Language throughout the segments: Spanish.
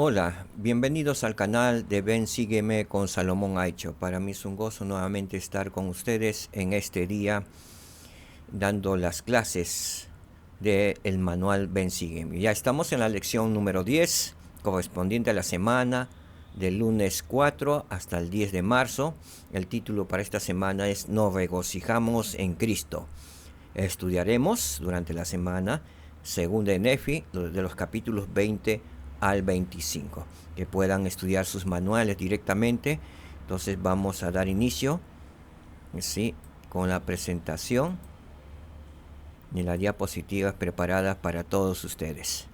Hola, bienvenidos al canal de Ven Sígueme con Salomón Aicho. Para mí es un gozo nuevamente estar con ustedes en este día dando las clases del manual Ven Sígueme. Ya estamos en la lección número 10, correspondiente a la semana del lunes 4 hasta el 10 de marzo. El título para esta semana es Nos regocijamos en Cristo. Estudiaremos durante la semana segunda de Nefi, de los capítulos 20 al 25, que puedan estudiar sus manuales directamente. Entonces vamos a dar inicio, ¿sí?, con la presentación y las diapositivas preparadas para todos ustedes.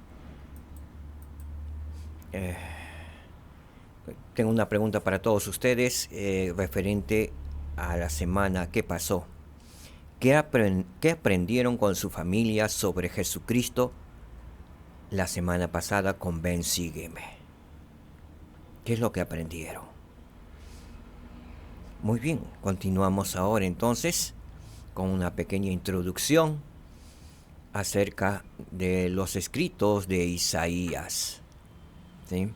Tengo una pregunta para todos ustedes referente a la semana que pasó. ¿Qué aprendieron con su familia sobre Jesucristo la semana pasada con Ven Sígueme? ¿Qué es lo que aprendieron? Muy bien, continuamos ahora entonces con una pequeña introducción acerca de los escritos de Isaías. ¿Sí?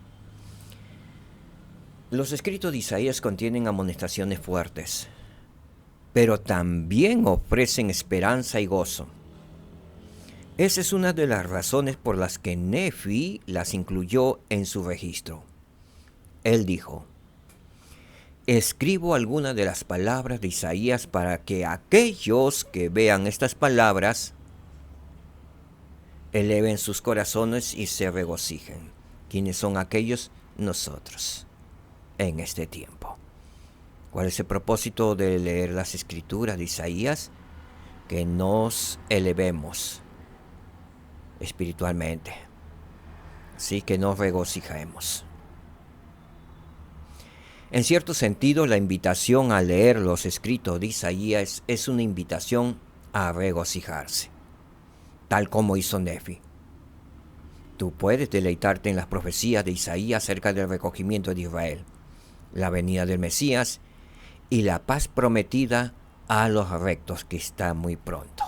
Los escritos de Isaías contienen amonestaciones fuertes, pero también ofrecen esperanza y gozo. Esa es una de las razones por las que Nefi las incluyó en su registro. Él dijo: escribo algunas de las palabras de Isaías para que aquellos que vean estas palabras eleven sus corazones y se regocijen. ¿Quiénes son aquellos? Nosotros, en este tiempo. ¿Cuál es el propósito de leer las escrituras de Isaías? Que nos elevemos espiritualmente, sí, que nos regocijemos. En cierto sentido, la invitación a leer los escritos de Isaías es una invitación a regocijarse, tal como hizo Nefi. Tú puedes deleitarte en las profecías de Isaías acerca del recogimiento de Israel, la venida del Mesías y la paz prometida a los rectos que está muy pronto.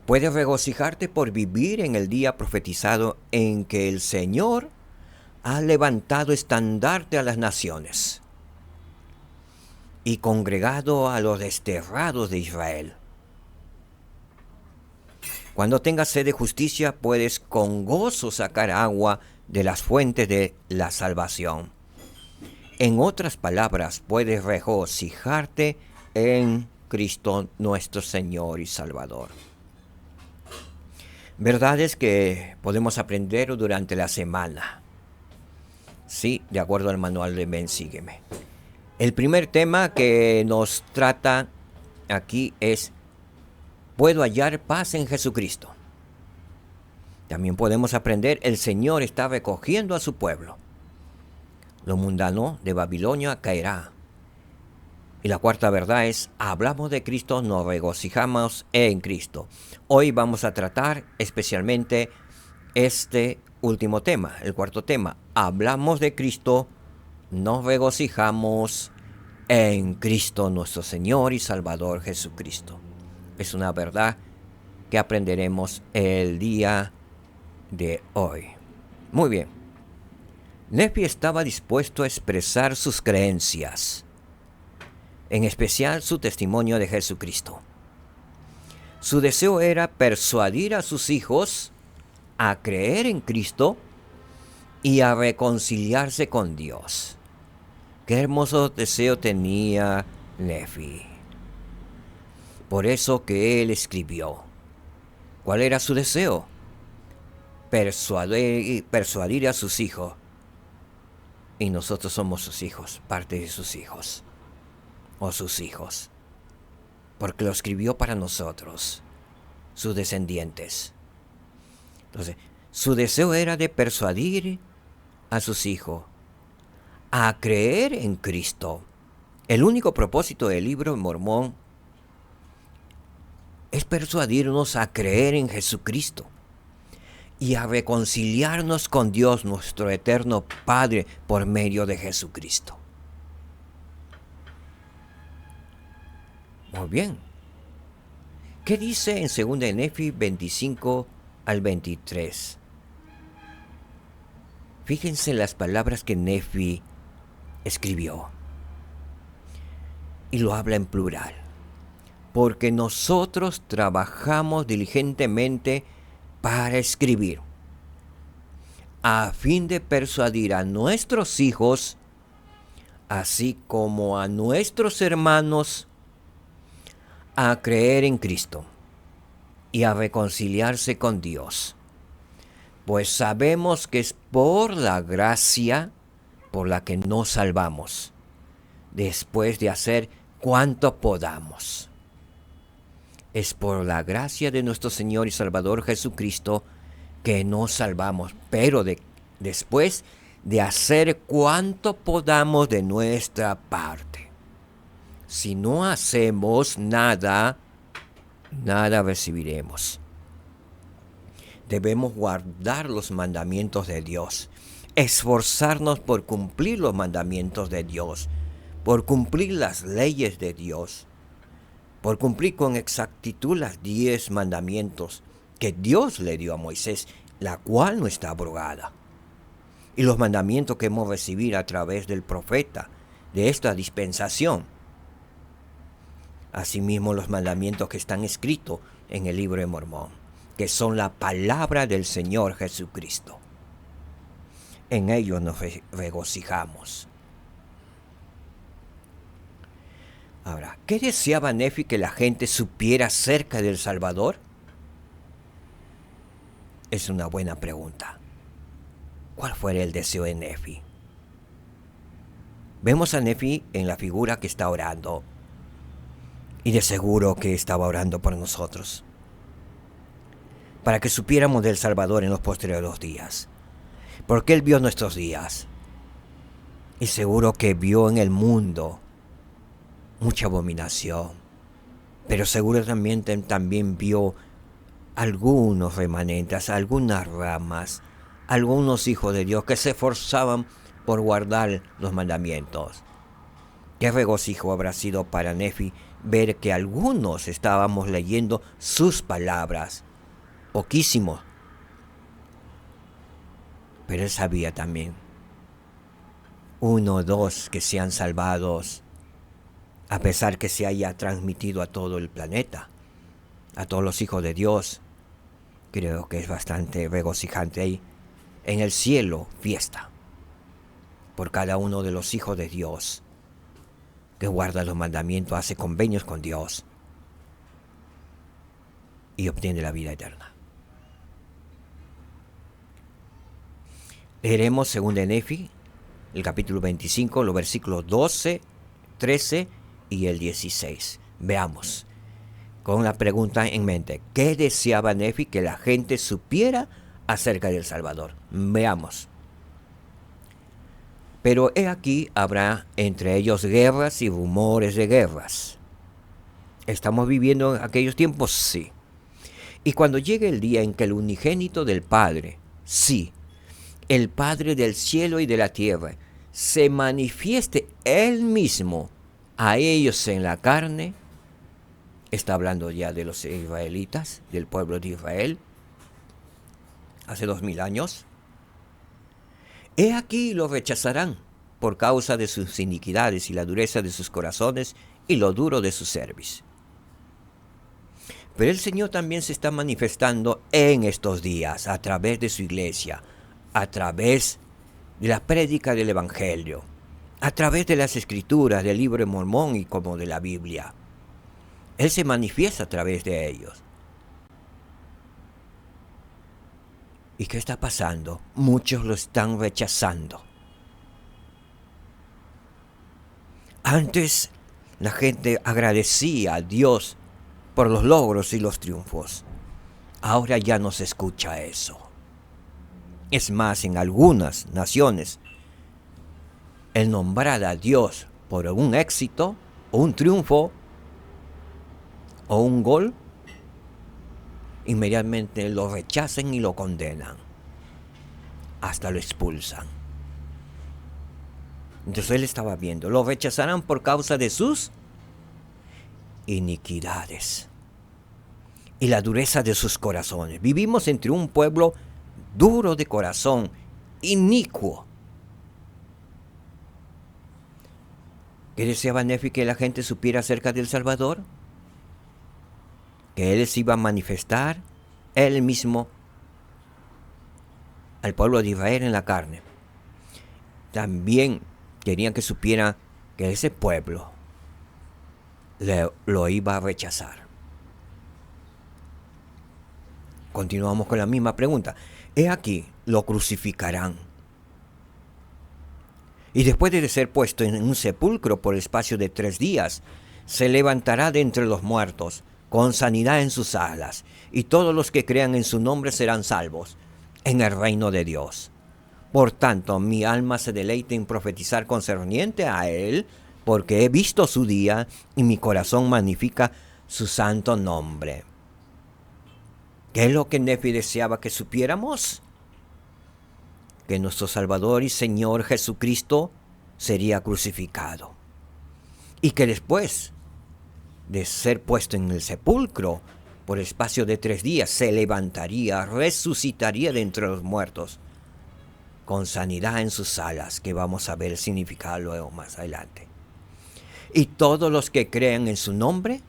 Puedes regocijarte por vivir en el día profetizado en que el Señor ha levantado estandarte a las naciones y congregado a los desterrados de Israel. Cuando tengas sed de justicia, puedes con gozo sacar agua de las fuentes de la salvación. En otras palabras, puedes regocijarte en Cristo nuestro Señor y Salvador. Verdades que podemos aprender durante la semana. Sí, de acuerdo al manual de Ven Sígueme. El primer tema que nos trata aquí es: puedo hallar paz en Jesucristo. También podemos aprender: el Señor está recogiendo a su pueblo. Lo mundano de Babilonia caerá. Y la cuarta verdad es: hablamos de Cristo, nos regocijamos en Cristo. Hoy vamos a tratar especialmente este último tema, el cuarto tema. Hablamos de Cristo, nos regocijamos en Cristo nuestro Señor y Salvador Jesucristo. Es una verdad que aprenderemos el día de hoy. Muy bien. Nefi estaba dispuesto a expresar sus creencias, en especial su testimonio de Jesucristo. Su deseo era persuadir a sus hijos a creer en Cristo y a reconciliarse con Dios. Qué hermoso deseo tenía Nefi. Por eso que él escribió. ¿Cuál era su deseo? Persuadir a sus hijos. Y nosotros somos sus hijos, parte de sus hijos, o sus hijos. Porque lo escribió para nosotros, sus descendientes. Entonces, su deseo era de persuadir a sus hijos a creer en Cristo. El único propósito del libro de Mormón es persuadirnos a creer en Jesucristo y a reconciliarnos con Dios, nuestro eterno Padre, por medio de Jesucristo. Muy bien. ¿Qué dice en 2 de Nefi 25 al 23? Fíjense las palabras que Nefi escribió. Y lo habla en plural. Porque nosotros trabajamos diligentemente para escribir, a fin de persuadir a nuestros hijos, así como a nuestros hermanos, a creer en Cristo y a reconciliarse con Dios. Pues sabemos que es por la gracia por la que nos salvamos, después de hacer cuanto podamos. Es por la gracia de nuestro Señor y Salvador Jesucristo que nos salvamos, pero después de hacer cuanto podamos de nuestra parte. Si no hacemos nada, nada recibiremos. Debemos guardar los mandamientos de Dios, esforzarnos por cumplir los mandamientos de Dios, por cumplir las leyes de Dios, por cumplir con exactitud las 10 mandamientos que Dios le dio a Moisés, la cual no está abrogada. Y los mandamientos que hemos recibido a través del profeta de esta dispensación. Asimismo, los mandamientos que están escritos en el libro de Mormón, que son la palabra del Señor Jesucristo. En ellos nos regocijamos. Ahora, ¿qué deseaba Nefi que la gente supiera acerca del Salvador? Es una buena pregunta. ¿Cuál fue el deseo de Nefi? Vemos a Nefi en la figura que está orando. Y de seguro que estaba orando por nosotros, para que supiéramos del Salvador en los posteriores días. Porque Él vio nuestros días. Y seguro que vio en el mundo mucha abominación. Pero seguro también vio algunos remanentes, algunas ramas, algunos hijos de Dios que se esforzaban por guardar los mandamientos. Qué regocijo habrá sido para Nefi ver que algunos estábamos leyendo sus palabras. Poquísimos. Pero él sabía también. 1 o 2 que sean salvados, a pesar que se haya transmitido a todo el planeta, a todos los hijos de Dios. Creo que es bastante regocijante ahí. En el cielo, fiesta por cada uno de los hijos de Dios que guarda los mandamientos, hace convenios con Dios y obtiene la vida eterna. Leeremos según de Nefi, el capítulo 25, los versículos 12, 13 y el 16. Veamos, con la pregunta en mente, ¿qué deseaba Nefi que la gente supiera acerca del Salvador? Veamos. Pero he aquí habrá entre ellos guerras y rumores de guerras. ¿Estamos viviendo en aquellos tiempos? Sí. Y cuando llegue el día en que el unigénito del Padre, sí, el Padre del cielo y de la tierra, se manifieste Él mismo a ellos en la carne, está hablando ya de los israelitas, del pueblo de Israel, hace 2000 años. He aquí lo rechazarán por causa de sus iniquidades y la dureza de sus corazones y lo duro de su cerviz. Pero el Señor también se está manifestando en estos días a través de su iglesia, a través de la prédica del Evangelio, a través de las Escrituras, del libro de Mormón y como de la Biblia. Él se manifiesta a través de ellos. ¿Y qué está pasando? Muchos lo están rechazando. Antes la gente agradecía a Dios por los logros y los triunfos. Ahora ya no se escucha eso. Es más, en algunas naciones, el nombrar a Dios por un éxito, o un triunfo, o un gol, inmediatamente lo rechazan y lo condenan. Hasta lo expulsan. Entonces él estaba viendo, lo rechazarán por causa de sus iniquidades y la dureza de sus corazones. Vivimos entre un pueblo duro de corazón inicuo. ¿Qué deseaba Nefi que la gente supiera acerca del Salvador? Que Él se iba a manifestar Él mismo al pueblo de Israel en la carne. También querían que supiera que ese pueblo lo iba a rechazar. Continuamos con la misma pregunta. He aquí, lo crucificarán. Y después de ser puesto en un sepulcro por el espacio de 3 días, se levantará de entre los muertos, con sanidad en sus alas, y todos los que crean en su nombre serán salvos en el reino de Dios. Por tanto, mi alma se deleita en profetizar concerniente a Él, porque he visto su día, y mi corazón magnifica su santo nombre. ¿Qué es lo que Nefi deseaba que supiéramos? Que nuestro Salvador y Señor Jesucristo sería crucificado. Y que después de ser puesto en el sepulcro por espacio de 3 días, se levantaría, resucitaría de entre los muertos, con sanidad en sus alas, que vamos a ver el significado luego más adelante. Y todos los que crean en su nombre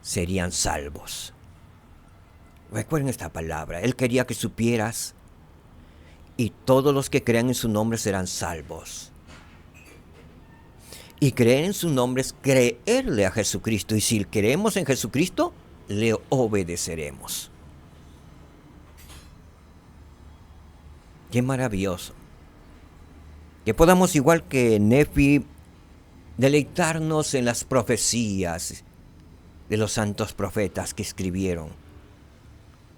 serían salvos. Recuerden esta palabra. Él quería que supieras, y todos los que crean en su nombre serán salvos. Y creer en su nombre es creerle a Jesucristo. Y si creemos en Jesucristo, le obedeceremos. Qué maravilloso. Que podamos, igual que Nefi, deleitarnos en las profecías de los santos profetas que escribieron,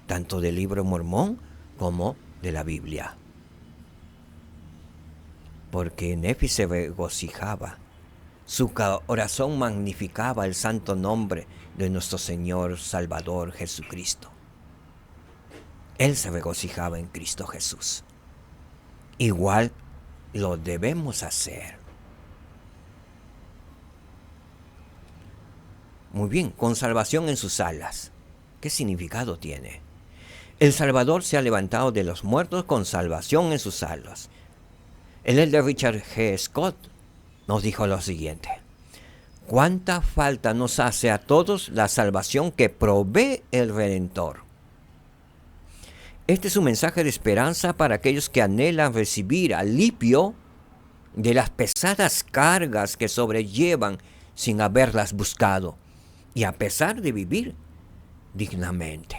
tanto del libro Mormón como de la Biblia. Porque Nefi se regocijaba, su corazón magnificaba el santo nombre de nuestro Señor Salvador Jesucristo. Él se regocijaba en Cristo Jesús. Igual lo debemos hacer. Muy bien, con salvación en sus alas. ¿Qué significado tiene? El Salvador se ha levantado de los muertos con salvación en sus alas. El elder Richard G. Scott nos dijo lo siguiente: ¿cuánta falta nos hace a todos la salvación que provee el Redentor? Este es un mensaje de esperanza para aquellos que anhelan recibir alivio de las pesadas cargas que sobrellevan sin haberlas buscado, y a pesar de vivir dignamente.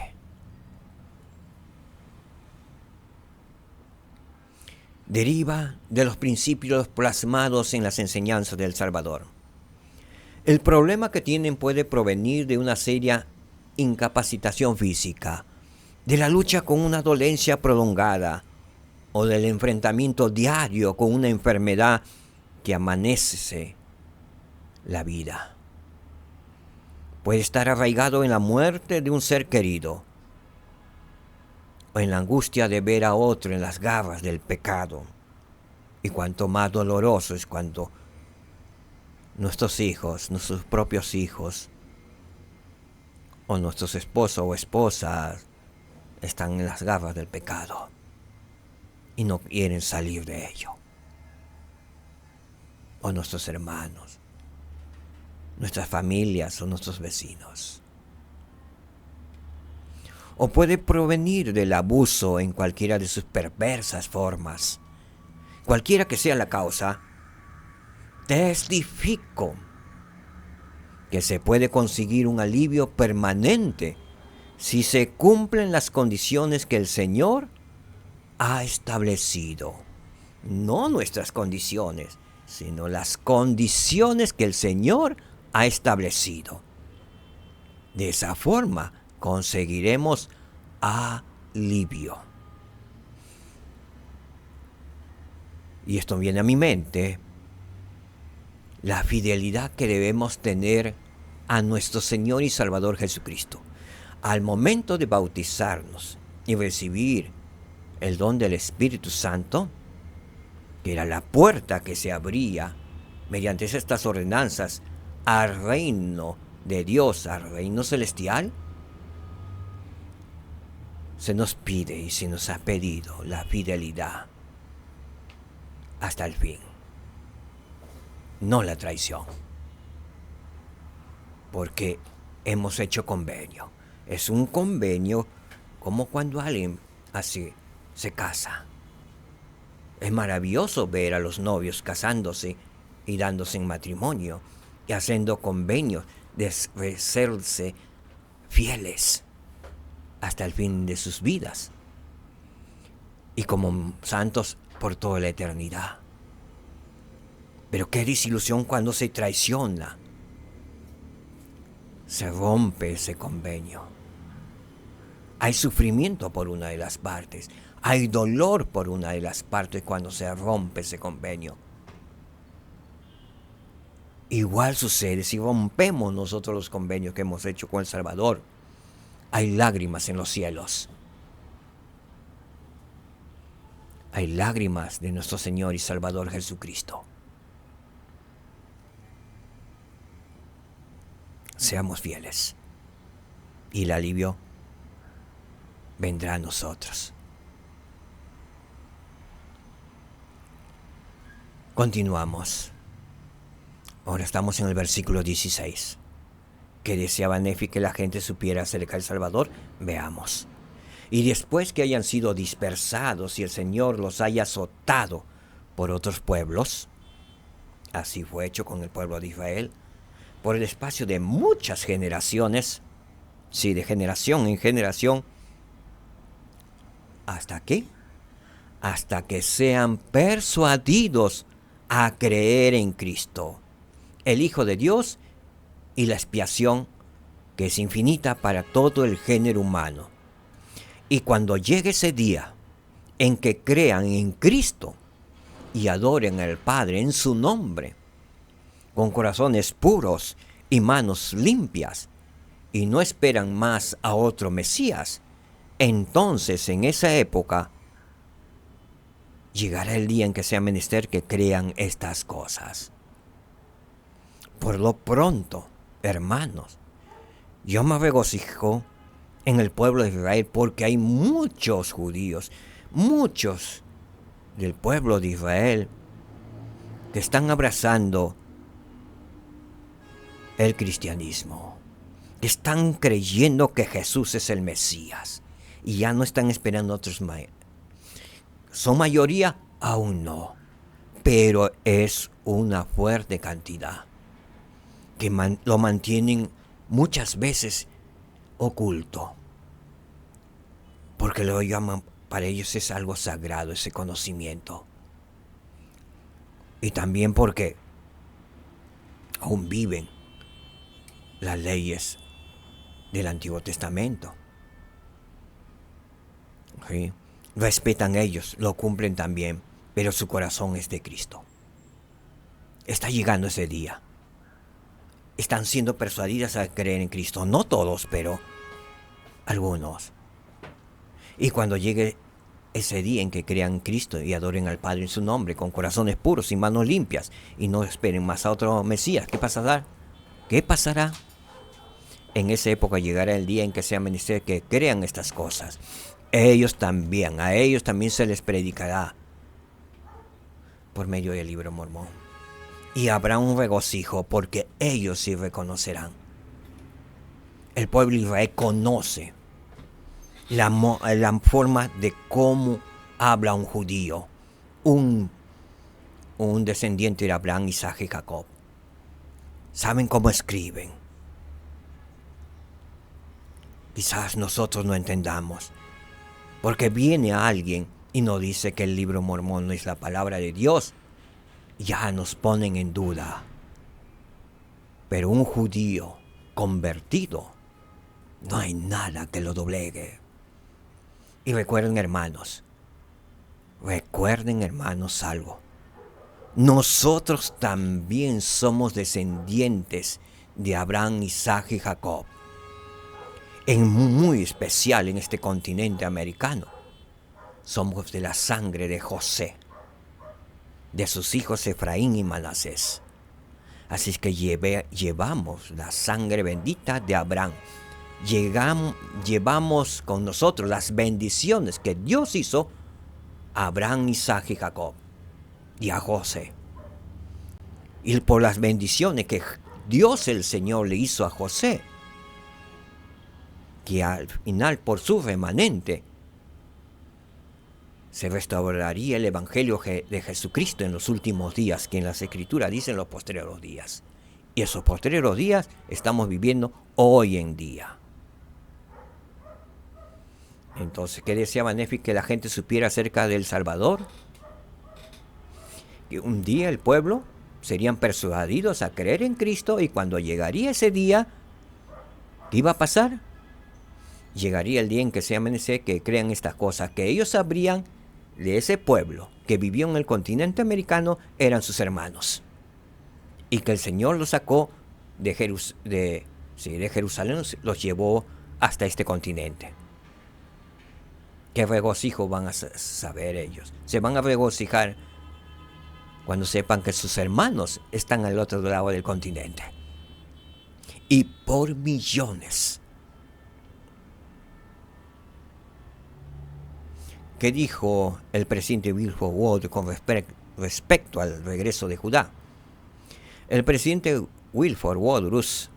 Deriva de los principios plasmados en las enseñanzas del Salvador. El problema que tienen puede provenir de una seria incapacitación física, de la lucha con una dolencia prolongada o del enfrentamiento diario con una enfermedad que amanece la vida. Puede estar arraigado en la muerte de un ser querido o en la angustia de ver a otro en las garras del pecado. Y cuanto más doloroso es cuando nuestros hijos, nuestros propios hijos, o nuestros esposos o esposas están en las garras del pecado y no quieren salir de ello. O nuestros hermanos, nuestras familias o nuestros vecinos. O puede provenir del abuso en cualquiera de sus perversas formas. Cualquiera que sea la causa, testifico que se puede conseguir un alivio permanente si se cumplen las condiciones que el Señor ha establecido. No nuestras condiciones, sino las condiciones que el Señor ha establecido. De esa forma conseguiremos alivio. Y esto viene a mi mente, la fidelidad que debemos tener a nuestro Señor y Salvador Jesucristo. Al momento de bautizarnos y recibir el don del Espíritu Santo, que era la puerta que se abría mediante estas ordenanzas al reino de Dios, al reino celestial, se nos pide y se nos ha pedido la fidelidad hasta el fin. No la traición. Porque hemos hecho convenio. Es un convenio como cuando alguien así se casa. Es maravilloso ver a los novios casándose y dándose en matrimonio y haciendo convenios de serse fieles hasta el fin de sus vidas y como santos por toda la eternidad. Pero qué desilusión cuando se traiciona, se rompe ese convenio. Hay sufrimiento por una de las partes, hay dolor por una de las partes cuando se rompe ese convenio. Igual sucede si rompemos nosotros los convenios que hemos hecho con el Salvador. Hay lágrimas en los cielos. Hay lágrimas de nuestro Señor y Salvador Jesucristo. Seamos fieles y el alivio vendrá a nosotros. Continuamos. Ahora estamos en el versículo 16. ¿Qué deseaba Nefi que la gente supiera acerca del Salvador? Veamos. Y después que hayan sido dispersados y el Señor los haya azotado por otros pueblos, así fue hecho con el pueblo de Israel, por el espacio de muchas generaciones, sí, de generación en generación, ¿hasta qué? Hasta que sean persuadidos a creer en Cristo, el Hijo de Dios, y la expiación que es infinita para todo el género humano. Y cuando llegue ese día en que crean en Cristo y adoren al Padre en su nombre, con corazones puros y manos limpias, y no esperan más a otro Mesías, entonces en esa época llegará el día en que sea menester que crean estas cosas. Por lo pronto, hermanos, yo me regocijo en el pueblo de Israel porque hay muchos judíos, muchos del pueblo de Israel que están abrazando el cristianismo, que están creyendo que Jesús es el Mesías y ya no están esperando otros. ¿Son mayoría? Aún no, pero es una fuerte cantidad que lo mantienen muchas veces oculto, porque lo llaman, para ellos es algo sagrado ese conocimiento, y también porque aún viven las leyes del Antiguo Testamento. ¿Sí? Respetan ellos, lo cumplen también, pero su corazón es de Cristo. Está llegando ese día. Están siendo persuadidas a creer en Cristo. No todos, pero algunos. Y cuando llegue ese día en que crean en Cristo y adoren al Padre en su nombre, con corazones puros y manos limpias, y no esperen más a otro Mesías, ¿qué pasará? ¿Qué pasará? En esa época llegará el día en que sea menester que crean estas cosas. A ellos también se les predicará por medio del libro Mormón. Y habrá un regocijo porque ellos sí reconocerán. El pueblo de Israel conoce la forma de cómo habla un judío, un descendiente de Abraham, Isaac y Jacob. Saben cómo escriben. Quizás nosotros no entendamos, porque viene alguien y nos dice que el libro Mormón no es la palabra de Dios. Ya nos ponen en duda. Pero un judío convertido, no hay nada que lo doblegue. Y recuerden, hermanos algo. Nosotros también somos descendientes de Abraham, Isaac y Jacob. En muy especial en este continente americano. Somos de la sangre de José, de sus hijos Efraín y Manasés. Así es que llevamos la sangre bendita de Abraham. Llevamos con nosotros las bendiciones que Dios hizo a Abraham, Isaac y Jacob. y a José. Y por las bendiciones que Dios el Señor le hizo a José, que al final por su remanente se restauraría el Evangelio de Jesucristo en los últimos días, que en las Escrituras dicen los postreros días. Y esos postreros días estamos viviendo hoy en día. Entonces, ¿qué deseaba Nefi? Que la gente supiera acerca del Salvador. Que un día el pueblo serían persuadidos a creer en Cristo, y cuando llegaría ese día, ¿qué iba a pasar? Llegaría el día en que se amanece, que crean estas cosas, que ellos sabrían de ese pueblo que vivió en el continente americano eran sus hermanos, y que el Señor los sacó de Jerusalén, los llevó hasta este continente. ¿Qué regocijo van a saber ellos? Se van a regocijar cuando sepan que sus hermanos están al otro lado del continente, y por millones. ¿Qué dijo el presidente Wilford Wood con respecto al regreso de Judá? El presidente Wilford Woodruff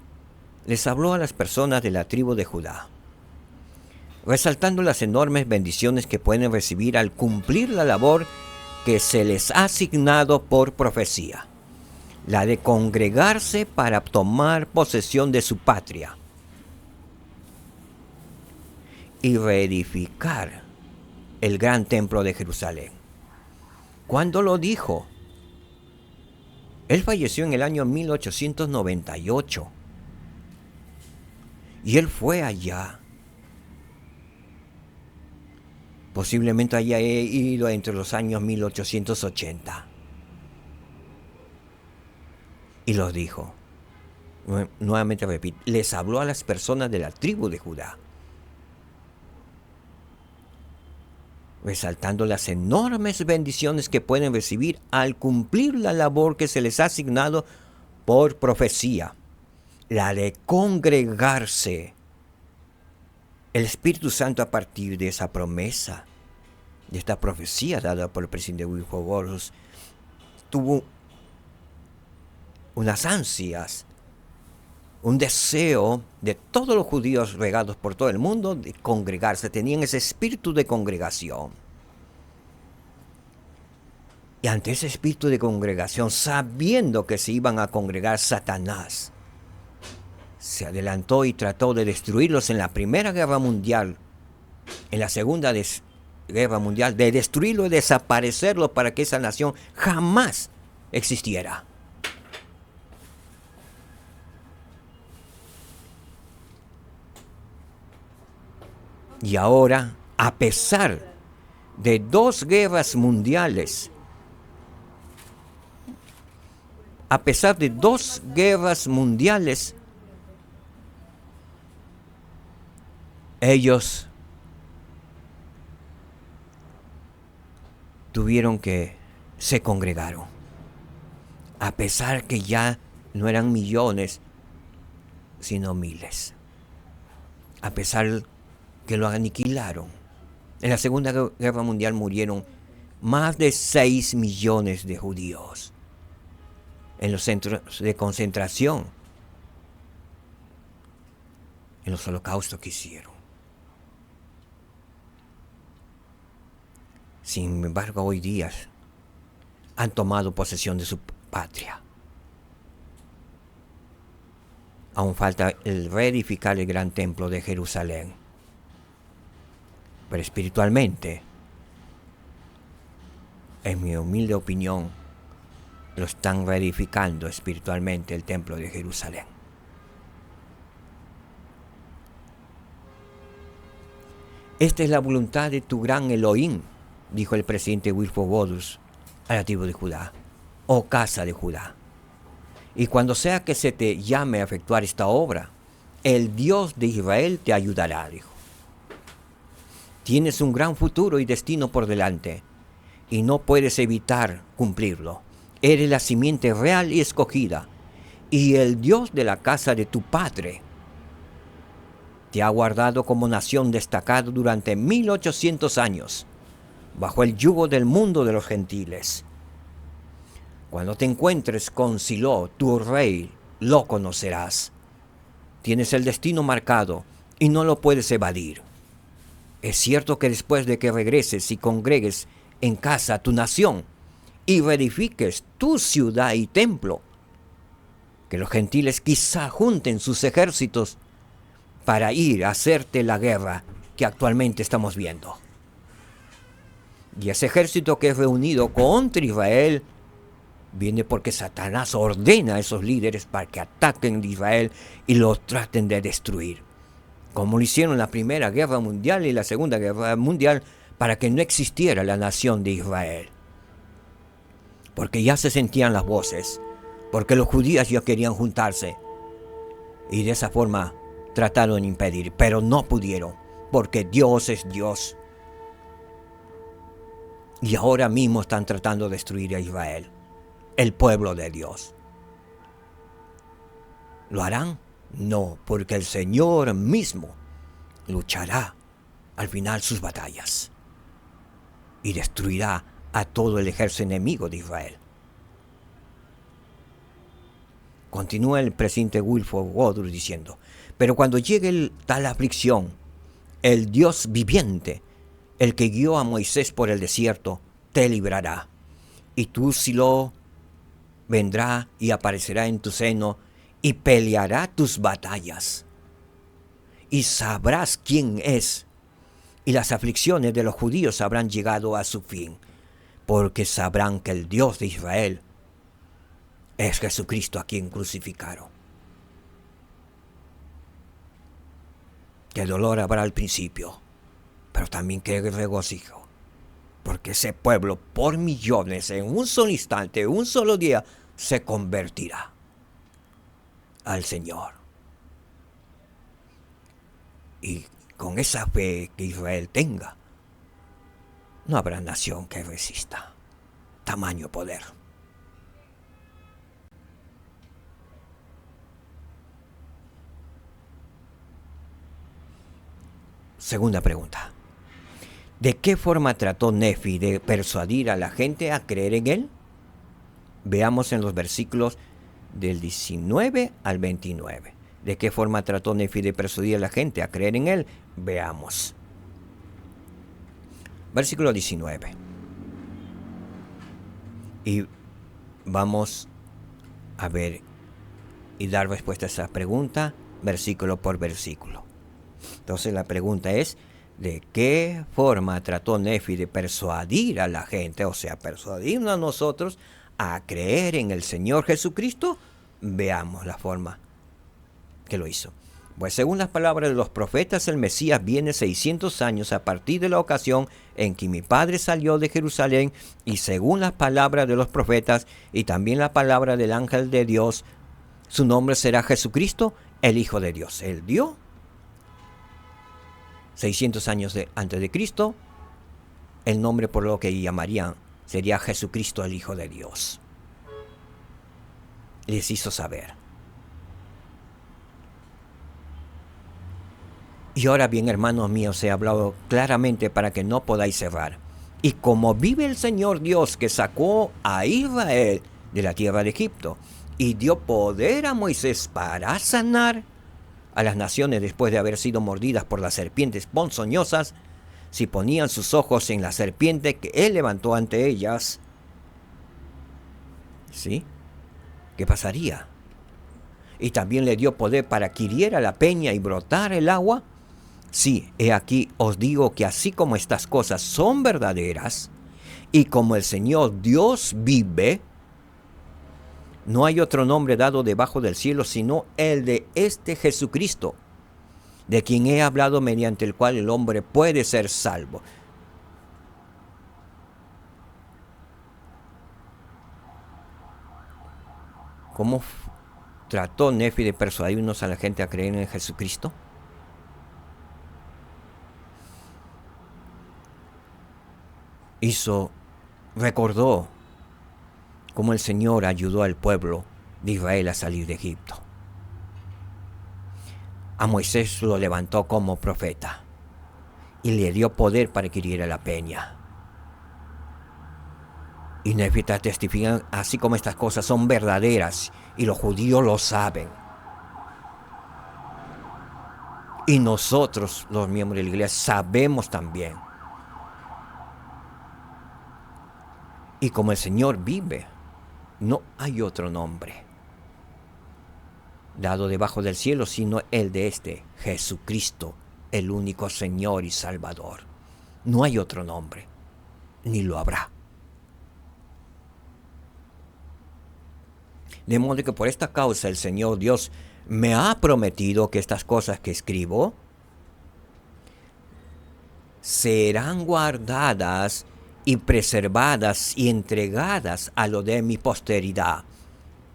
les habló a las personas de la tribu de Judá, resaltando las enormes bendiciones que pueden recibir al cumplir la labor que se les ha asignado por profecía, la de congregarse para tomar posesión de su patria y reedificar el gran templo de Jerusalén. ¿Cuándo lo dijo? Él falleció en el año 1898 y él fue allá. Posiblemente haya ido entre los años 1880 y lo dijo. Nuevamente repito, les habló a las personas de la tribu de Judá, resaltando las enormes bendiciones que pueden recibir al cumplir la labor que se les ha asignado por profecía, la de congregarse. El Espíritu Santo, a partir de esa promesa, de esta profecía dada por el presidente Wilford Woodruff, tuvo unas ansias, un deseo de todos los judíos regados por todo el mundo de congregarse. Tenían ese espíritu de congregación. Y ante ese espíritu de congregación, sabiendo que se iban a congregar, Satanás se adelantó y trató de destruirlos en la Primera Guerra Mundial, en la Segunda Guerra Mundial, de destruirlo y desaparecerlo para que esa nación jamás existiera. Y ahora, a pesar de 2 guerras mundiales, ellos tuvieron que se congregaron. A pesar que ya no eran millones, sino miles. A pesar que lo aniquilaron. En la Segunda Guerra Mundial murieron más de 6 millones de judíos en los centros de concentración, en los holocaustos que hicieron. Sin embargo, hoy día han tomado posesión de su patria. Aún falta el reedificar el gran templo de Jerusalén. Pero espiritualmente, en mi humilde opinión, lo están reedificando espiritualmente el templo de Jerusalén. Esta es la voluntad de tu gran Elohim, dijo el presidente Wilford Woodruff a la tribu de Judá, oh casa de Judá. Y cuando sea que se te llame a efectuar esta obra, el Dios de Israel te ayudará, dijo. Tienes un gran futuro y destino por delante, y no puedes evitar cumplirlo. Eres la simiente real y escogida, y el Dios de la casa de tu padre te ha guardado como nación destacada durante 1800 años, bajo el yugo del mundo de los gentiles. Cuando te encuentres con Silo, tu rey, lo conocerás. Tienes el destino marcado y no lo puedes evadir. Es cierto que después de que regreses y congregues en casa tu nación y reedifiques tu ciudad y templo, que los gentiles quizá junten sus ejércitos para ir a hacerte la guerra que actualmente estamos viendo. Y ese ejército que es reunido contra Israel viene porque Satanás ordena a esos líderes para que ataquen a Israel y lo traten de destruir, como lo hicieron en la Primera Guerra Mundial y la Segunda Guerra Mundial, para que no existiera la nación de Israel. Porque ya se sentían las voces, porque los judíos ya querían juntarse, y de esa forma trataron de impedir, pero no pudieron, porque Dios es Dios. Y ahora mismo están tratando de destruir a Israel, el pueblo de Dios. ¿Lo harán? No, porque el Señor mismo luchará al final sus batallas y destruirá a todo el ejército enemigo de Israel. Continúa el presidente Wilford Woodruff diciendo: pero cuando llegue tal aflicción, el Dios viviente, el que guió a Moisés por el desierto, te librará. Y tú, Silo, vendrá y aparecerá en tu seno y peleará tus batallas. Y sabrás quién es. Y las aflicciones de los judíos habrán llegado a su fin, porque sabrán que el Dios de Israel es Jesucristo a quien crucificaron. Que dolor habrá al principio, pero también que regocijo, porque ese pueblo por millones en un solo instante, un solo día, se convertirá al Señor. Y con esa fe que Israel tenga, no habrá nación que resista tamaño poder. Segunda pregunta: ¿de qué forma trató Nefi de persuadir a la gente a creer en él? Veamos en los versículos del 19 al 29. ¿De qué forma trató Nefi de persuadir a la gente a creer en él? Veamos. Versículo 19. Y vamos a ver y dar respuesta a esa pregunta versículo por versículo. Entonces la pregunta es: ¿de qué forma trató Nefi de persuadir a la gente, o sea, persuadirnos a nosotros a creer en el Señor Jesucristo? Veamos la forma que lo hizo. Pues según las palabras de los profetas, el Mesías viene 600 años a partir de la ocasión en que mi padre salió de Jerusalén, y según las palabras de los profetas y también la palabra del ángel de Dios, su nombre será Jesucristo, el Hijo de Dios. Él dio 600 años antes de Cristo el nombre por lo que llamarían sería Jesucristo, el Hijo de Dios. Les hizo saber. Y ahora bien, hermanos míos, he hablado claramente para que no podáis cerrar. Y como vive el Señor Dios, que sacó a Israel de la tierra de Egipto y dio poder a Moisés para sanar a las naciones después de haber sido mordidas por las serpientes ponzoñosas, si ponían sus ojos en la serpiente que él levantó ante ellas, ¿sí? ¿Qué pasaría? Y también le dio poder para que hiriera la peña y brotara el agua. Sí, he aquí os digo que así como estas cosas son verdaderas, y como el Señor Dios vive, no hay otro nombre dado debajo del cielo sino el de este Jesucristo, de quien he hablado, mediante el cual el hombre puede ser salvo. ¿Cómo trató Nefi de persuadirnos a la gente a creer en Jesucristo? Recordó cómo el Señor ayudó al pueblo de Israel a salir de Egipto. A Moisés lo levantó como profeta y le dio poder para que hiriera la peña Y nefita testifican así como estas cosas son verdaderas y los judíos lo saben. Y nosotros, los miembros de la iglesia, sabemos también. Y como el Señor vive, no hay otro nombre dado debajo del cielo, sino el de Jesucristo, el único Señor y Salvador. No hay otro nombre, ni lo habrá. De modo que por esta causa el Señor Dios me ha prometido que estas cosas que escribo serán guardadas y preservadas y entregadas a lo de mi posteridad.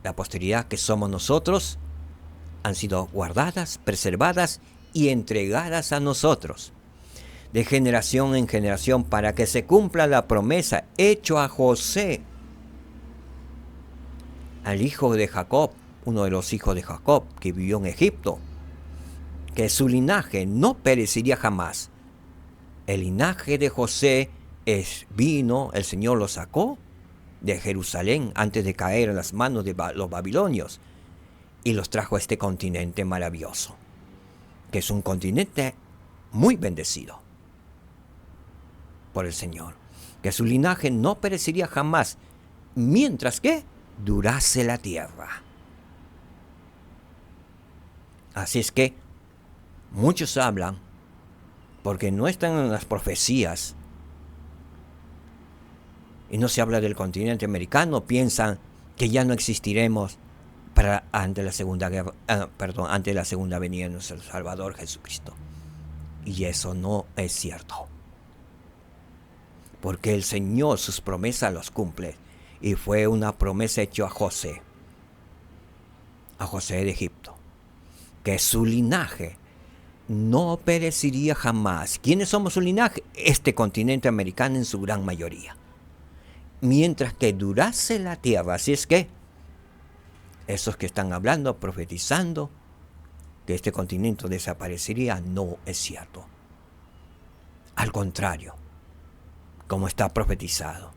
La posteridad que somos nosotros han sido guardadas, preservadas y entregadas a nosotros, de generación en generación, para que se cumpla la promesa hecha a José, al hijo de Jacob, uno de los hijos de Jacob que vivió en Egipto, que su linaje no perecería jamás. El linaje de José vino, el Señor lo sacó de Jerusalén antes de caer en las manos de los babilonios y los trajo a este continente maravilloso, que es un continente muy bendecido por el Señor, que su linaje no perecería jamás, mientras que durase la tierra. Así es que muchos hablan, porque no están en las profecías, y no se habla del continente americano, piensan que ya no existiremos ante la segunda venida de nuestro Salvador Jesucristo. Y eso no es cierto, porque el Señor sus promesas los cumple, y fue una promesa hecha a José de Egipto, que su linaje no perecería jamás. ¿Quiénes somos su linaje? Este continente americano en su gran mayoría, mientras que durase la tierra. Así es que esos que están hablando, profetizando que este continente desaparecería, no es cierto. Al contrario, como está profetizado,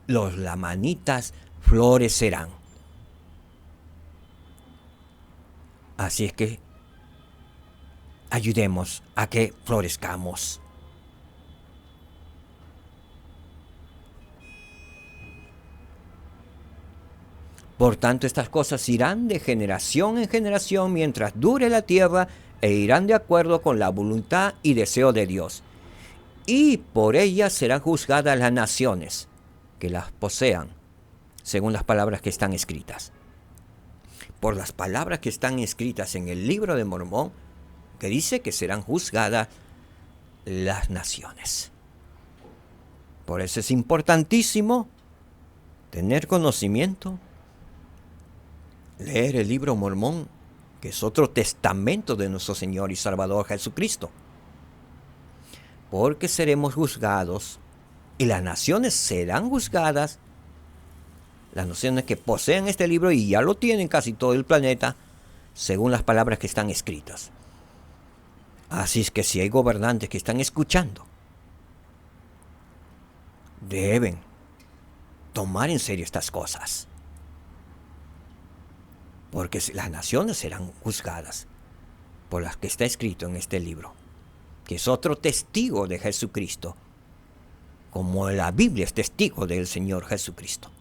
los lamanitas florecerán. Así es que ayudemos a que florezcamos. Por tanto, estas cosas irán de generación en generación mientras dure la tierra, e irán de acuerdo con la voluntad y deseo de Dios. Y por ellas serán juzgadas las naciones que las posean, según las palabras que están escritas. Por las palabras que están escritas en el libro de Mormón, que dice que serán juzgadas las naciones. Por eso es importantísimo tener conocimiento, leer el libro Mormón, que es otro testamento de nuestro Señor y Salvador Jesucristo. Porque seremos juzgados, y las naciones serán juzgadas, las naciones que poseen este libro, y ya lo tienen casi todo el planeta, según las palabras que están escritas. Así es que si hay gobernantes que están escuchando, deben tomar en serio estas cosas, porque las naciones serán juzgadas por las que está escrito en este libro, que es otro testigo de Jesucristo, como la Biblia es testigo del Señor Jesucristo.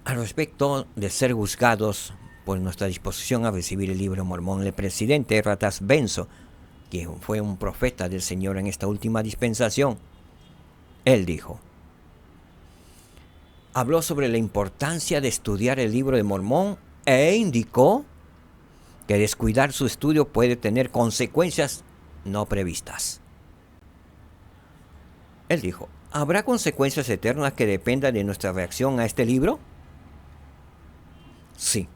Al respecto de ser juzgados por nuestra disposición a recibir el libro Mormón, el presidente Ratas Benzo, quien fue un profeta del Señor en esta última dispensación, él habló sobre la importancia de estudiar el libro de Mormón e indicó que descuidar su estudio puede tener consecuencias no previstas. Él dijo, ¿habrá consecuencias eternas que dependan de nuestra reacción a este libro? Sí,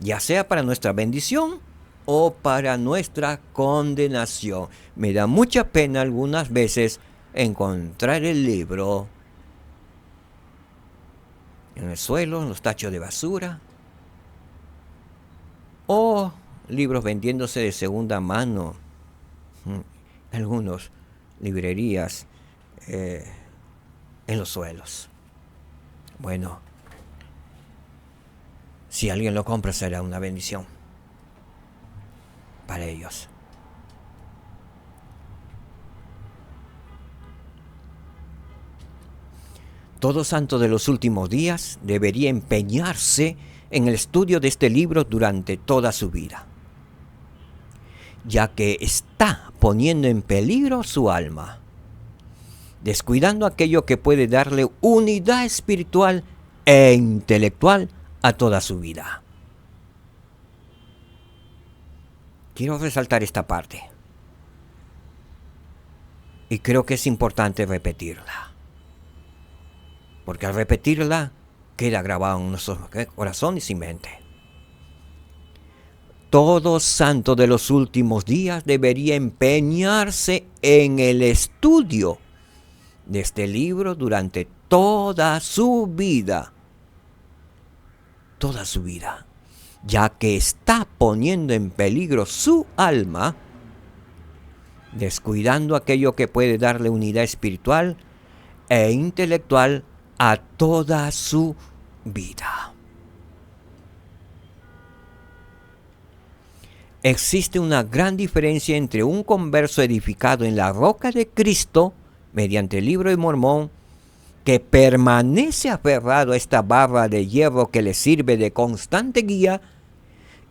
ya sea para nuestra bendición o para nuestra condenación. Me da mucha pena algunas veces encontrar el libro en el suelo, en los tachos de basura, o libros vendiéndose de segunda mano, algunos librerías en los suelos. Bueno, si alguien lo compra será una bendición para ellos. Todo santo de los últimos días debería empeñarse en el estudio de este libro durante toda su vida, ya que está poniendo en peligro su alma, descuidando aquello que puede darle unidad espiritual e intelectual a toda su vida. Quiero resaltar esta parte, y creo que es importante repetirla, porque al repetirla queda grabado en nuestros corazones y mente. Todo santo de los últimos días debería empeñarse en el estudio de este libro durante toda su vida, ya que está poniendo en peligro su alma, descuidando aquello que puede darle unidad espiritual e intelectual a toda su vida. Existe una gran diferencia entre un converso edificado en la roca de Cristo mediante el libro de Mormón, que permanece aferrado a esta barra de hierro que le sirve de constante guía,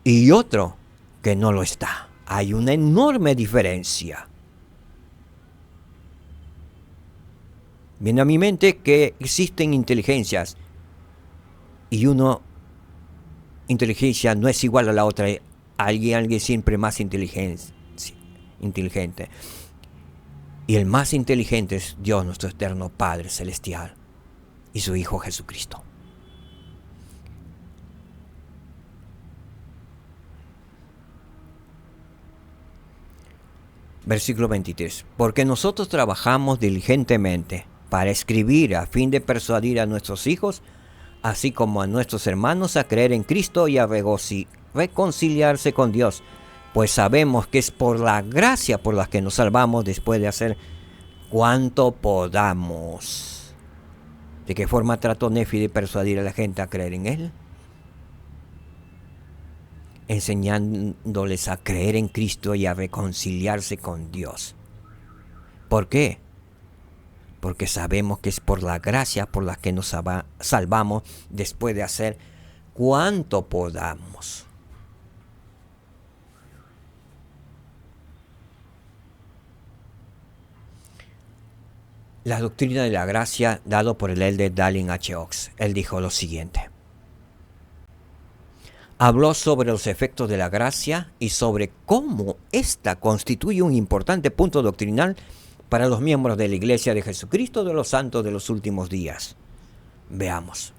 y otro que no lo está. Hay una enorme diferencia. Viene a mi mente que existen inteligencias y inteligencia no es igual a la otra. Alguien siempre más inteligente. Y el más inteligente es Dios, nuestro eterno Padre Celestial, y su Hijo Jesucristo. Versículo 23. Porque nosotros trabajamos diligentemente para escribir a fin de persuadir a nuestros hijos, así como a nuestros hermanos, a creer en Cristo y a reconciliarse con Dios, pues sabemos que es por la gracia por la que nos salvamos, después de hacer cuanto podamos. ¿De qué forma trató Nefi de persuadir a la gente a creer en él? Enseñándoles a creer en Cristo y a reconciliarse con Dios. ¿Por qué? Porque sabemos que es por la gracia por la que nos salvamos, después de hacer cuanto podamos. La doctrina de la gracia, dado por el elder Dallin H. Oaks. Él dijo lo siguiente. Habló sobre los efectos de la gracia y sobre cómo ésta constituye un importante punto doctrinal para los miembros de la Iglesia de Jesucristo de los Santos de los Últimos Días. Veamos.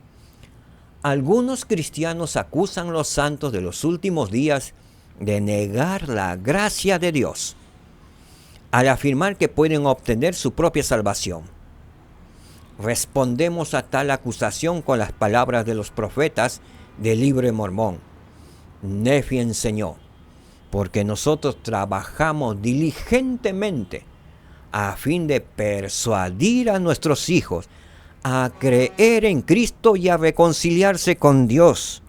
Algunos cristianos acusan a los santos de los últimos días de negar la gracia de Dios, al afirmar que pueden obtener su propia salvación. Respondemos a tal acusación con las palabras de los profetas del libro de Mormón. Nefi enseñó, porque nosotros trabajamos diligentemente a fin de persuadir a nuestros hijos a creer en Cristo y a reconciliarse con Dios.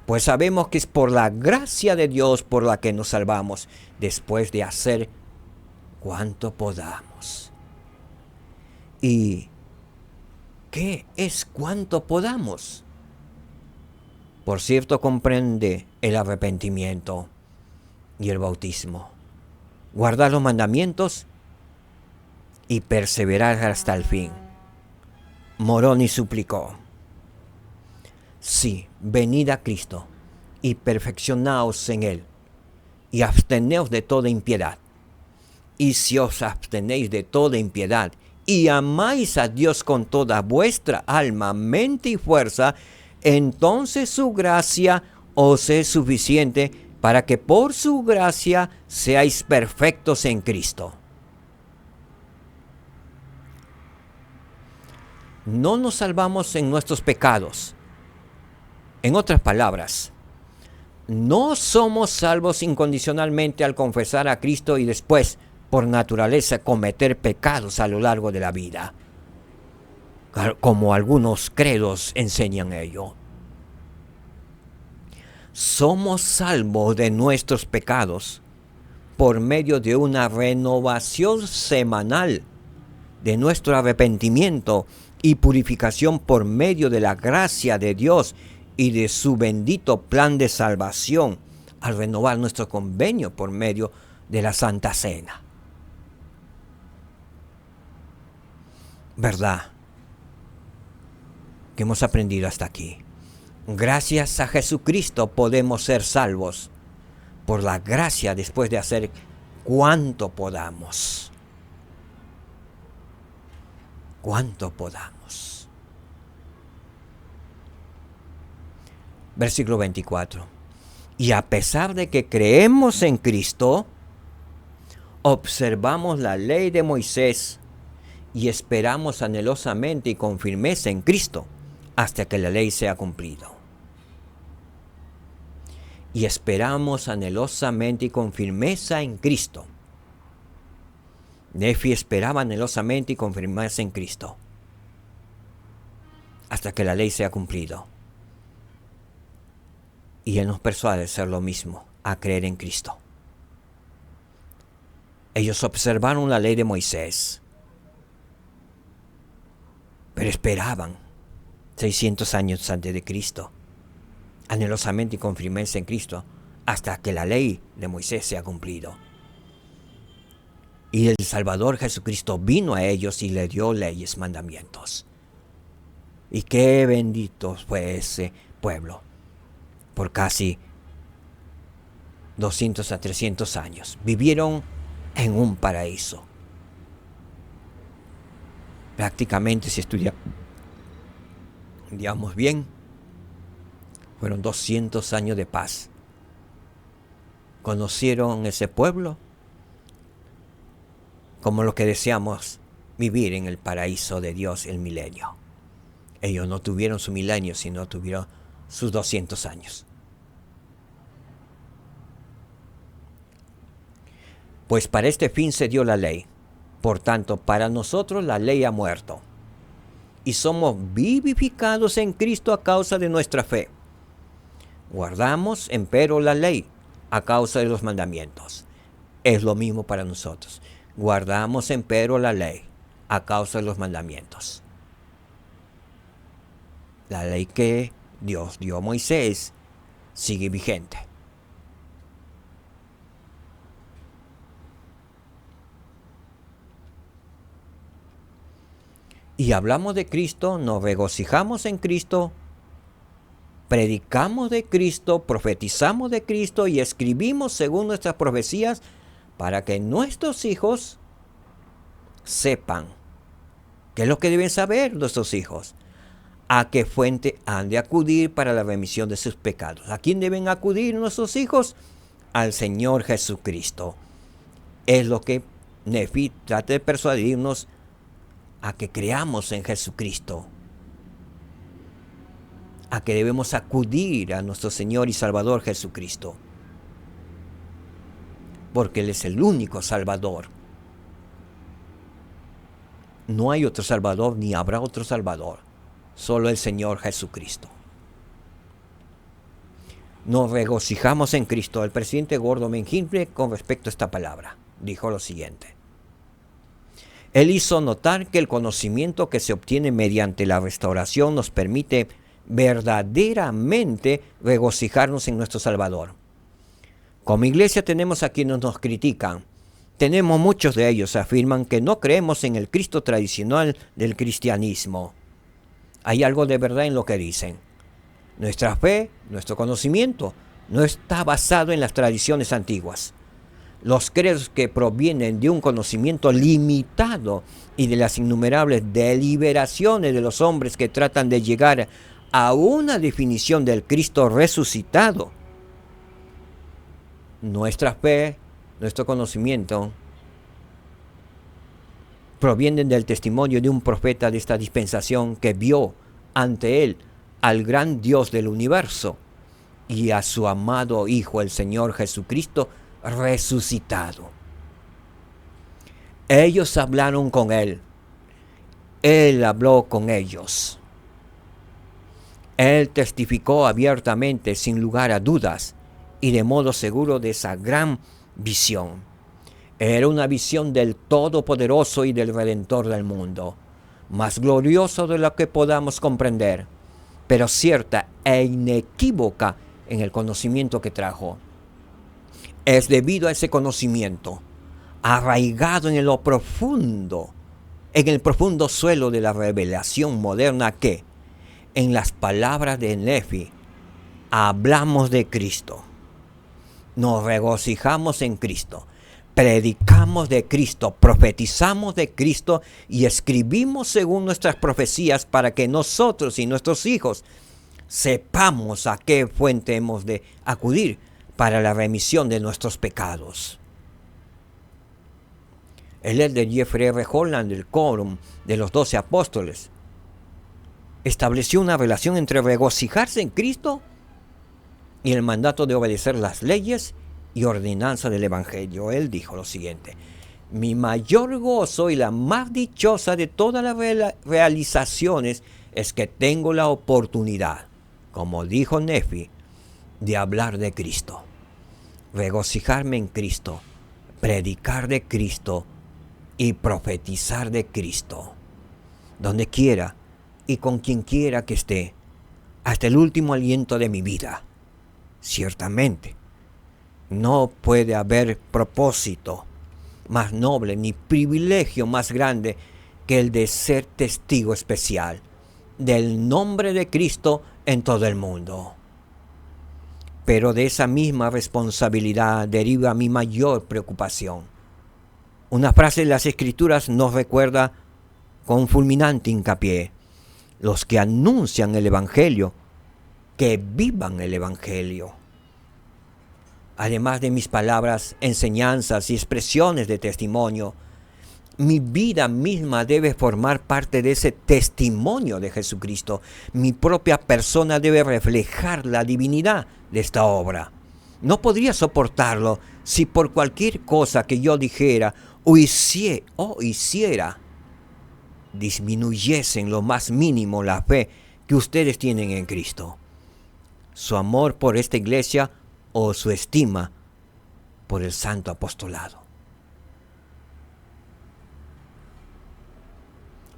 Pues sabemos que es por la gracia de Dios por la que nos salvamos, después de hacer cuanto podamos. ¿Y qué es cuanto podamos? Por cierto, comprende el arrepentimiento y el bautismo, guardar los mandamientos y perseverar hasta el fin. Moroni suplicó: sí, venid a Cristo y perfeccionaos en Él, y absteneos de toda impiedad. Y si os abstenéis de toda impiedad y amáis a Dios con toda vuestra alma, mente y fuerza, entonces su gracia os es suficiente para que por su gracia seáis perfectos en Cristo. No nos salvamos en nuestros pecados. En otras palabras, no somos salvos incondicionalmente al confesar a Cristo y después, por naturaleza, cometer pecados a lo largo de la vida, como algunos credos enseñan ello. Somos salvos de nuestros pecados por medio de una renovación semanal de nuestro arrepentimiento y purificación por medio de la gracia de Dios y de su bendito plan de salvación al renovar nuestro convenio por medio de la Santa Cena. ¿Verdad? Que hemos aprendido hasta aquí. Gracias a Jesucristo podemos ser salvos por la gracia después de hacer cuanto podamos. Cuanto podamos. Versículo 24. Y a pesar de que creemos en Cristo, observamos la ley de Moisés y esperamos anhelosamente y con firmeza en Cristo hasta que la ley sea cumplida. Y esperamos anhelosamente y con firmeza en Cristo. Nefi esperaba anhelosamente y con firmeza en Cristo hasta que la ley sea cumplida. Y Él nos persuade a hacer lo mismo, a creer en Cristo. Ellos observaron la ley de Moisés, pero esperaban 600 años antes de Cristo, anhelosamente y con firmeza en Cristo, hasta que la ley de Moisés sea cumplido. Y el Salvador Jesucristo vino a ellos y le dio leyes, mandamientos. Y qué bendito fue ese pueblo. Por casi 200 a 300 años. Vivieron en un paraíso. Prácticamente, si estudiamos bien, fueron 200 años de paz. Conocieron ese pueblo como lo que deseamos vivir en el paraíso de Dios, el milenio. Ellos no tuvieron su milenio, sino tuvieron sus 200 años. Pues para este fin se dio la ley. Por tanto, para nosotros la ley ha muerto. Y somos vivificados en Cristo a causa de nuestra fe. Guardamos, empero, la ley a causa de los mandamientos. Es lo mismo para nosotros. Guardamos, empero, la ley a causa de los mandamientos. La ley que Dios dio a Moisés sigue vigente. Y hablamos de Cristo, nos regocijamos en Cristo, predicamos de Cristo, profetizamos de Cristo y escribimos según nuestras profecías para que nuestros hijos sepan. ¿Qué es lo que deben saber nuestros hijos? ¿A qué fuente han de acudir para la remisión de sus pecados? ¿A quién deben acudir nuestros hijos? Al Señor Jesucristo. Es lo que Nefi trata de persuadirnos a que creamos en Jesucristo. A que debemos acudir a nuestro Señor y Salvador Jesucristo. Porque Él es el único Salvador. No hay otro Salvador ni habrá otro Salvador. Solo el Señor Jesucristo. Nos regocijamos en Cristo. El presidente Gordo Mengibre, con respecto a esta palabra, dijo lo siguiente. Él hizo notar que el conocimiento que se obtiene mediante la restauración nos permite verdaderamente regocijarnos en nuestro Salvador. Como iglesia tenemos a quienes nos critican. Tenemos muchos de ellos que afirman que no creemos en el Cristo tradicional del cristianismo. Hay algo de verdad en lo que dicen. Nuestra fe, nuestro conocimiento, no está basado en las tradiciones antiguas. Los credos que provienen de un conocimiento limitado y de las innumerables deliberaciones de los hombres que tratan de llegar a una definición del Cristo resucitado. Nuestra fe, nuestro conocimiento, provienen del testimonio de un profeta de esta dispensación que vio ante él al gran Dios del universo y a su amado Hijo, el Señor Jesucristo, resucitado. Ellos hablaron con Él. Él habló con ellos. Él testificó abiertamente, sin lugar a dudas, y de modo seguro de esa gran visión. Era una visión del Todopoderoso y del Redentor del mundo, más glorioso de lo que podamos comprender, pero cierta e inequívoca en el conocimiento que trajo. Es debido a ese conocimiento, arraigado en el profundo suelo de la revelación moderna, que, en las palabras de Nefi, hablamos de Cristo, nos regocijamos en Cristo, predicamos de Cristo, profetizamos de Cristo y escribimos según nuestras profecías, para que nosotros y nuestros hijos sepamos a qué fuente hemos de acudir para la remisión de nuestros pecados. El elder Jeffrey R. Holland, del Quórum de los 12 Apóstoles, estableció una relación entre regocijarse en Cristo y el mandato de obedecer las leyes y ordenanzas del Evangelio. Él dijo lo siguiente: mi mayor gozo y la más dichosa de todas las realizaciones es que tengo la oportunidad, como dijo Nefi, de hablar de Cristo, regocijarme en Cristo, predicar de Cristo y profetizar de Cristo, donde quiera y con quien quiera que esté, hasta el último aliento de mi vida. Ciertamente, no puede haber propósito más noble ni privilegio más grande que el de ser testigo especial del nombre de Cristo en todo el mundo. Pero de esa misma responsabilidad deriva mi mayor preocupación. Una frase de las Escrituras nos recuerda con fulminante hincapié: los que anuncian el Evangelio, que vivan el Evangelio. Además de mis palabras, enseñanzas y expresiones de testimonio, mi vida misma debe formar parte de ese testimonio de Jesucristo. Mi propia persona debe reflejar la divinidad de esta obra. No podría soportarlo si por cualquier cosa que yo dijera o hiciera disminuyese en lo más mínimo la fe que ustedes tienen en Cristo, su amor por esta iglesia o su estima por el santo apostolado.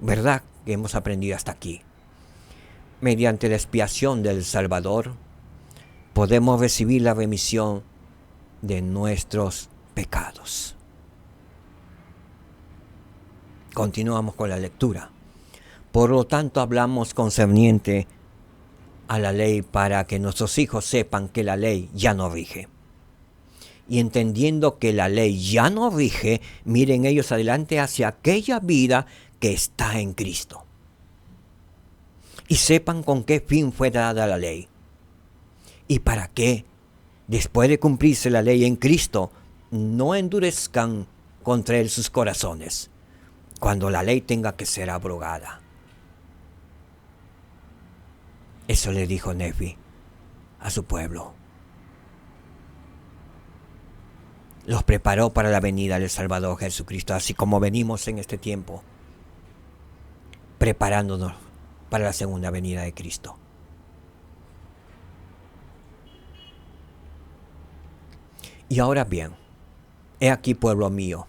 ¿Verdad que hemos aprendido hasta aquí? Mediante la expiación del Salvador, podemos recibir la remisión de nuestros pecados. Continuamos con la lectura. Por lo tanto, hablamos concerniente a la ley para que nuestros hijos sepan que la ley ya no rige. Y entendiendo que la ley ya no rige, miren ellos adelante hacia aquella vida que está en Cristo. Y sepan con qué fin fue dada la ley. Y para que, después de cumplirse la ley en Cristo, no endurezcan contra él sus corazones, cuando la ley tenga que ser abrogada. Eso le dijo Nefi a su pueblo. Los preparó para la venida del Salvador Jesucristo, así como venimos en este tiempo, preparándonos para la segunda venida de Cristo. Y ahora bien, he aquí, pueblo mío,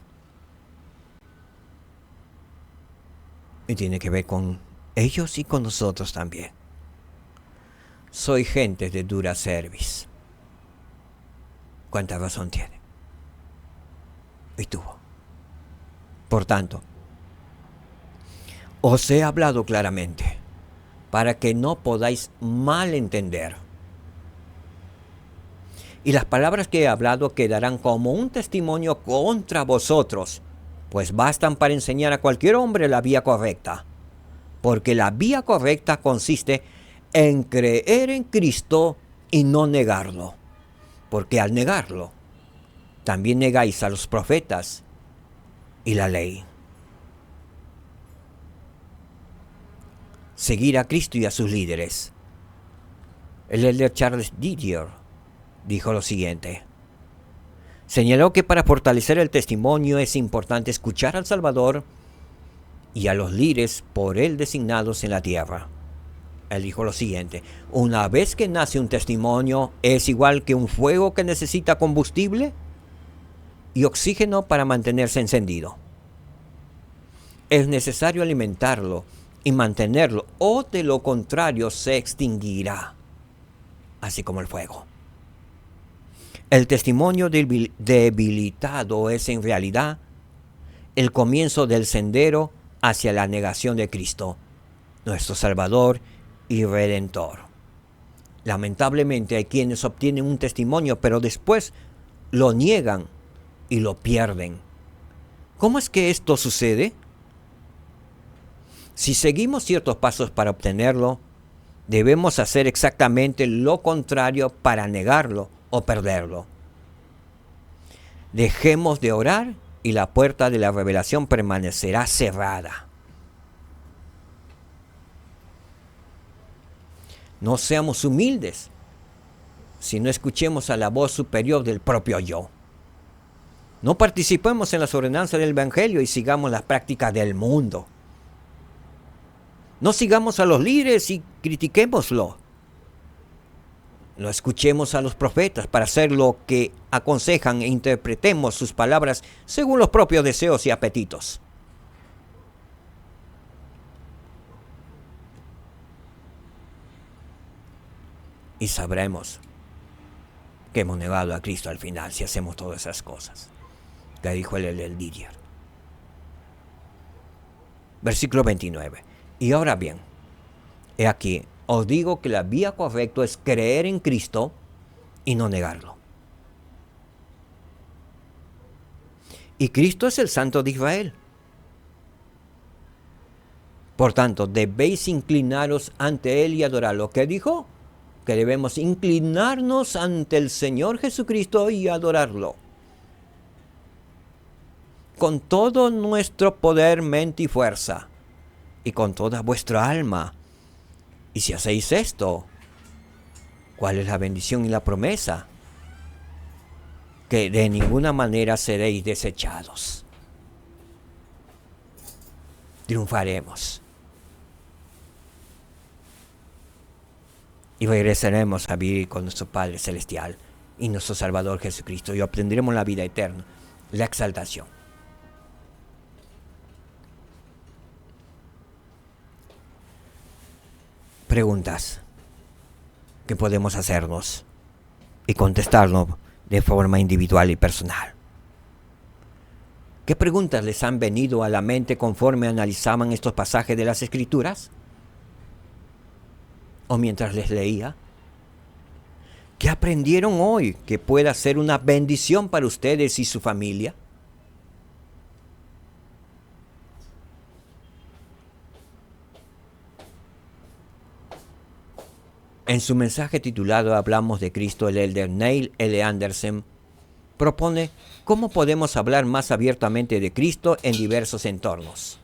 y tiene que ver con ellos y con nosotros también. Soy gente de dura cerviz. ¿Cuánta razón tiene? Y tuvo. Por tanto, os he hablado claramente, para que no podáis mal entender. Y las palabras que he hablado quedarán como un testimonio contra vosotros, pues bastan para enseñar a cualquier hombre la vía correcta. Porque la vía correcta consiste en creer en Cristo y no negarlo. Porque al negarlo, también negáis a los profetas y la ley. Seguir a Cristo y a sus líderes El elder Charles Didier dijo lo siguiente: señaló que para fortalecer el testimonio es importante escuchar al Salvador y a los líderes por él designados en la tierra. Él dijo lo siguiente: una vez que nace un testimonio, es igual que un fuego que necesita combustible y oxígeno para mantenerse encendido. Es necesario alimentarlo y mantenerlo, o de lo contrario se extinguirá, así como el fuego. El testimonio debilitado es en realidad el comienzo del sendero hacia la negación de Cristo, nuestro Salvador y Redentor. Lamentablemente hay quienes obtienen un testimonio, pero después lo niegan y lo pierden. ¿Cómo es que esto sucede? Si seguimos ciertos pasos para obtenerlo, debemos hacer exactamente lo contrario para negarlo o perderlo. Dejemos de orar y la puerta de la revelación permanecerá cerrada. No seamos humildes si no escuchemos a la voz superior del propio yo. No participemos en las ordenanzas del Evangelio y sigamos las prácticas del mundo. No sigamos a los líderes y critiquémoslo. No escuchemos a los profetas para hacer lo que aconsejan e interpretemos sus palabras según los propios deseos y apetitos. Y sabremos que hemos negado a Cristo al final si hacemos todas esas cosas, que dijo el Didier. Versículo 29. Y ahora bien, he aquí, os digo que la vía correcta es creer en Cristo y no negarlo. Y Cristo es el Santo de Israel. Por tanto, debéis inclinaros ante Él y adorarlo. ¿Qué dijo? Que debemos inclinarnos ante el Señor Jesucristo y adorarlo. Con todo nuestro poder, mente y fuerza. Y con toda vuestra alma. Y si hacéis esto, ¿cuál es la bendición y la promesa? Que de ninguna manera seréis desechados. Triunfaremos. Y regresaremos a vivir con nuestro Padre Celestial y nuestro Salvador Jesucristo y obtendremos la vida eterna, la exaltación. Preguntas que podemos hacernos y contestarnos de forma individual y personal. ¿Qué preguntas les han venido a la mente conforme analizaban estos pasajes de las Escrituras? ¿O mientras les leía? ¿Qué aprendieron hoy que pueda ser una bendición para ustedes y su familia? En su mensaje titulado Hablamos de Cristo, el elder Neil L. Anderson propone cómo podemos hablar más abiertamente de Cristo en diversos entornos.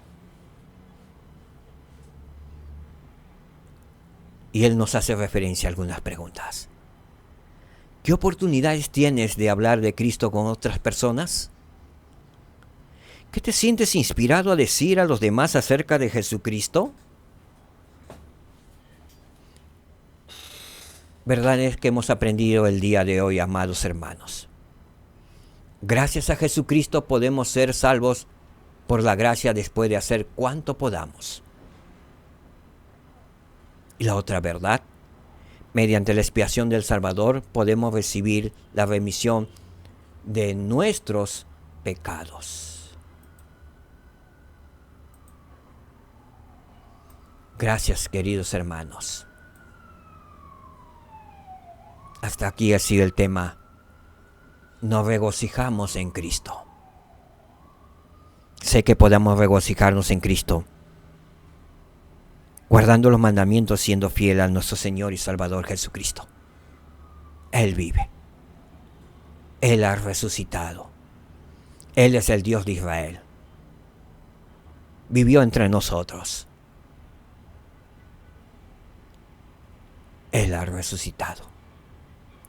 Y él nos hace referencia a algunas preguntas. ¿Qué oportunidades tienes de hablar de Cristo con otras personas? ¿Qué te sientes inspirado a decir a los demás acerca de Jesucristo? Verdad es que hemos aprendido el día de hoy, amados hermanos. Gracias a Jesucristo podemos ser salvos por la gracia después de hacer cuanto podamos. Y la otra verdad, mediante la expiación del Salvador podemos recibir la remisión de nuestros pecados. Gracias, queridos hermanos. Hasta aquí ha sido el tema. Nos regocijamos en Cristo. Sé que podemos regocijarnos en Cristo, guardando los mandamientos, siendo fiel a nuestro Señor y Salvador Jesucristo. Él vive. Él ha resucitado. Él es el Dios de Israel. Vivió entre nosotros. Él ha resucitado.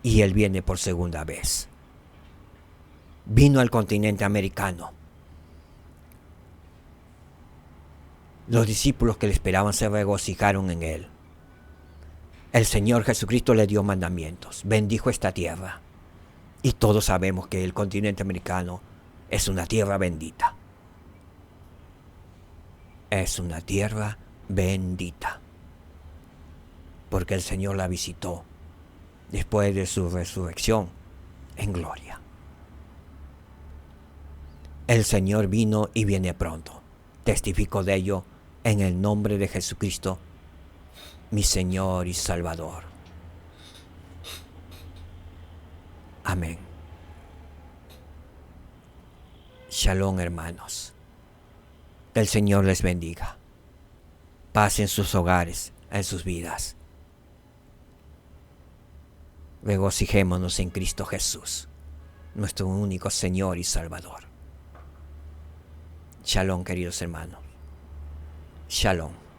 Y Él viene por segunda vez. Vino al continente americano. Los discípulos que le esperaban se regocijaron en Él. El Señor Jesucristo le dio mandamientos, bendijo esta tierra. Y todos sabemos que el continente americano es una tierra bendita. Es una tierra bendita. Porque el Señor la visitó después de su resurrección en gloria. El Señor vino y viene pronto. Testifico de ello en el nombre de Jesucristo, mi Señor y Salvador. Amén. Shalom, hermanos. Que el Señor les bendiga. Paz en sus hogares, en sus vidas. Regocijémonos en Cristo Jesús, nuestro único Señor y Salvador. Shalom, queridos hermanos. Shalom.